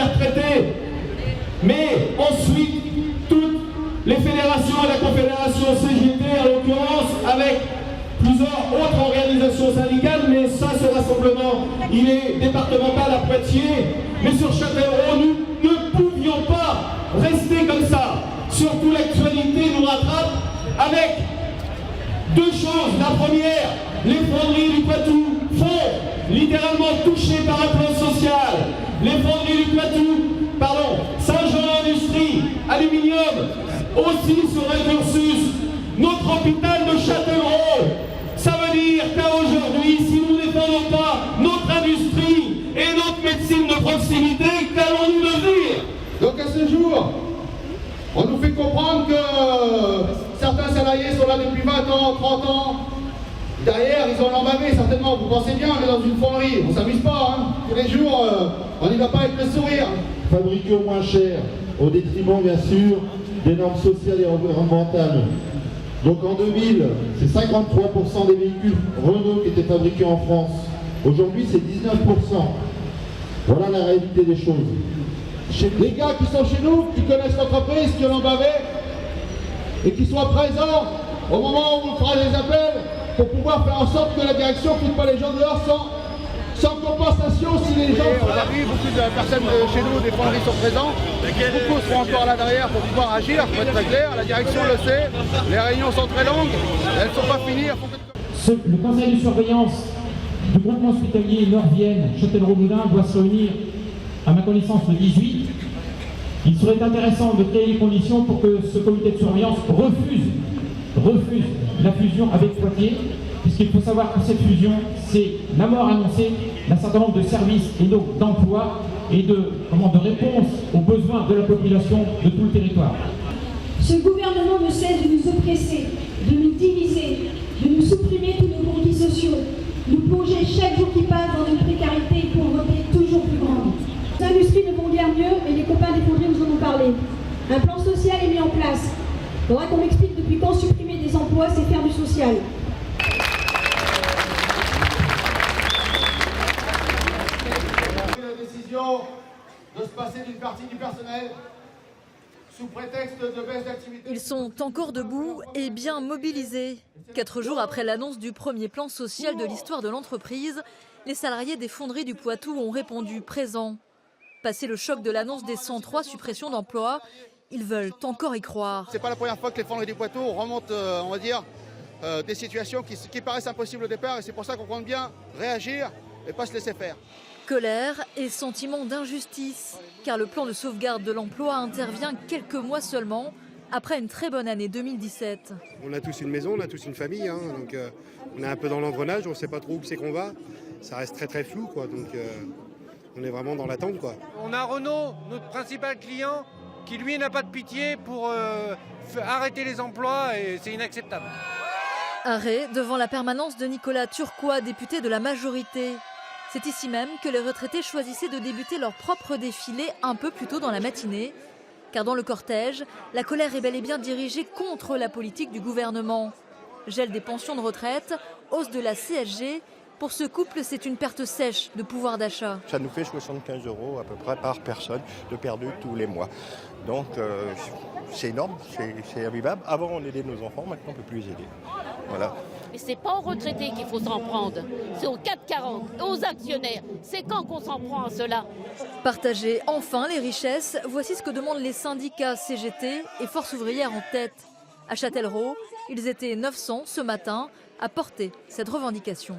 retraités. Mais ensuite, toutes les fédérations et la confédération CGT, en l'occurrence, avec plusieurs autres organisations syndicales, mais ça, ce rassemblement, il est départemental à Poitiers. Mais sur Châtellerault, nous ne pouvions pas rester comme ça. Surtout l'actualité nous rattrape avec deux choses. La première, les fonderies du Poitou sont littéralement touchées par un plan social. Les fonderies du Poitou, Saint-Jean-Industrie, Aluminium, aussi sur un cursus. Notre hôpital de Châtellerault, ça veut dire qu'à aujourd'hui, si nous ne défendons pas notre industrie et notre médecine de proximité, qu'allons-nous devenir? Donc à ce jour, on nous fait comprendre que certains salariés sont là depuis 20 ans, 30 ans. Derrière, ils ont l'embavé certainement. Vous pensez bien, on est dans une fonderie. On ne s'amuse pas, hein. Tous les jours, on n'y va pas avec le sourire. Fabriquer au moins cher, au détriment bien sûr des normes sociales et environnementales. Donc en 2000, c'est 53% des véhicules Renault qui étaient fabriqués en France. Aujourd'hui, c'est 19%. Voilà la réalité des choses. Les gars qui sont chez nous, qui connaissent l'entreprise, qui l'ont bavé, et qui soient présents au moment où on fera les appels pour pouvoir faire en sorte que la direction ne foute pas les gens dehors sans compensation si les gens... On a vu beaucoup de personnes chez nous, des fonderies sont présents. Beaucoup seront encore là derrière pour pouvoir agir, pour être très clair. La direction le sait, les réunions sont très longues, elles ne sont pas finies. Le conseil de surveillance du groupement hospitalier Nord-Vienne Châtellerault-Moudun doit se réunir, à ma connaissance, le 18. Il serait intéressant de créer les conditions pour que ce comité de surveillance refuse la fusion avec Poitiers, puisqu'il faut savoir que cette fusion, c'est la mort annoncée d'un certain nombre de services et donc d'emplois et de réponse aux besoins de la population de tout le territoire. Ce gouvernement ne cesse de nous oppresser, de nous diviser, de nous supprimer tous nos conquis sociaux, nous plonger chaque jour qui passe dans une précarité et une pauvreté toujours plus grande. Les industries ne vont guère mieux et les copains des fonderies nous en ont parlé. Un plan social est mis en place. Il faudra qu'on m'explique depuis quand supprimer des emplois, c'est faire du social. La décision de se passer d'une partie du personnel sous prétexte de baisse d'activité. Ils sont encore debout et bien mobilisés. 4 jours après l'annonce du premier plan social de l'histoire de l'entreprise, les salariés des fonderies du Poitou ont répondu présents. Passé le choc de l'annonce des 103 suppressions d'emplois, ils veulent encore y croire. C'est pas la première fois que les fonderies du Poitou remontent, on va dire, des situations qui paraissent impossibles au départ, et c'est pour ça qu'on compte bien réagir et pas se laisser faire. Colère et sentiment d'injustice, car le plan de sauvegarde de l'emploi intervient quelques mois seulement après une très bonne année 2017. On a tous une maison, on a tous une famille, hein, donc on est un peu dans l'engrenage, on ne sait pas trop où c'est qu'on va. Ça reste très très flou, quoi, donc on est vraiment dans l'attente, quoi. On a Renault, notre principal client, qui lui n'a pas de pitié pour arrêter les emplois et c'est inacceptable. Arrêt devant la permanence de Nicolas Turquois, député de la majorité. C'est ici même que les retraités choisissaient de débuter leur propre défilé un peu plus tôt dans la matinée. Car dans le cortège, la colère est bel et bien dirigée contre la politique du gouvernement. Gel des pensions de retraite, hausse de la CSG. Pour ce couple, c'est une perte sèche de pouvoir d'achat. Ça nous fait 75 € à peu près par personne de perdu tous les mois. Donc c'est énorme, c'est invivable. Avant on aidait nos enfants, maintenant on ne peut plus les aider. Voilà. Et c'est pas aux retraités qu'il faut s'en prendre, c'est aux 440, aux actionnaires. C'est quand qu'on s'en prend à cela? Partager enfin les richesses, voici ce que demandent les syndicats CGT et Force ouvrière en tête. À Châtellerault, ils étaient 900 ce matin à porter cette revendication.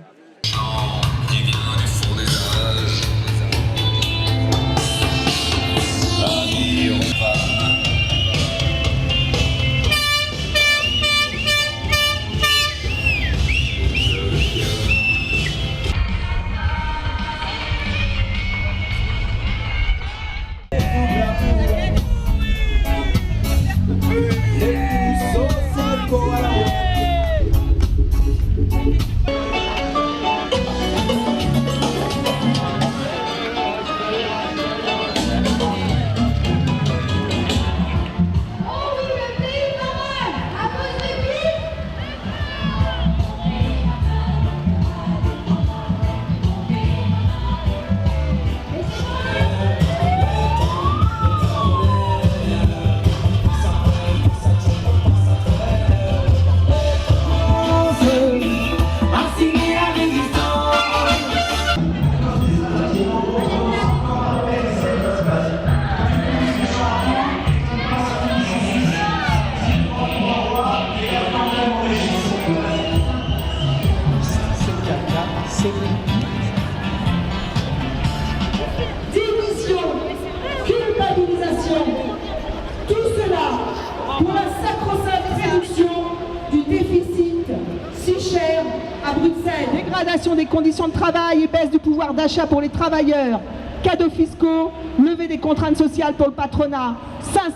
dégradation des conditions de travail et baisse du pouvoir d'achat pour les travailleurs, cadeaux fiscaux, levée des contraintes sociales pour le patronat,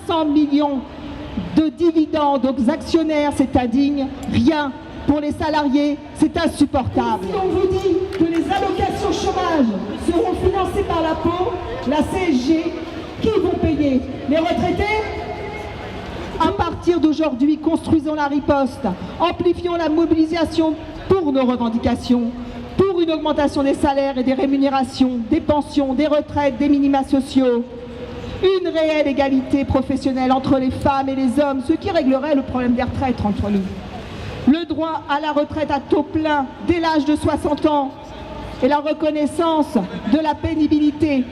500 millions de dividendes aux actionnaires, c'est indigne, rien pour les salariés, c'est insupportable. Si on vous dit que les allocations chômage seront financées par l'impôt, la CSG, qui vont payer? Les retraités? À partir d'aujourd'hui, construisons la riposte, amplifions la mobilisation pour nos revendications, pour une augmentation des salaires et des rémunérations, des pensions, des retraites, des minima sociaux, une réelle égalité professionnelle entre les femmes et les hommes, ce qui réglerait le problème des retraites entre nous. Le droit à la retraite à taux plein dès l'âge de 60 ans et la reconnaissance de la pénibilité.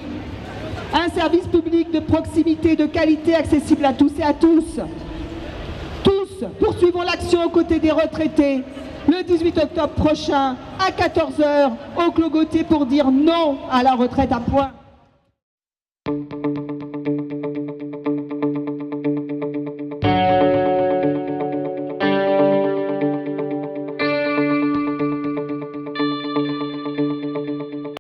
Un service public de proximité, de qualité, accessible à tous et à tous. Tous poursuivons l'action aux côtés des retraités le 18 octobre prochain à 14 h au Clos Gautier pour dire non à la retraite à points.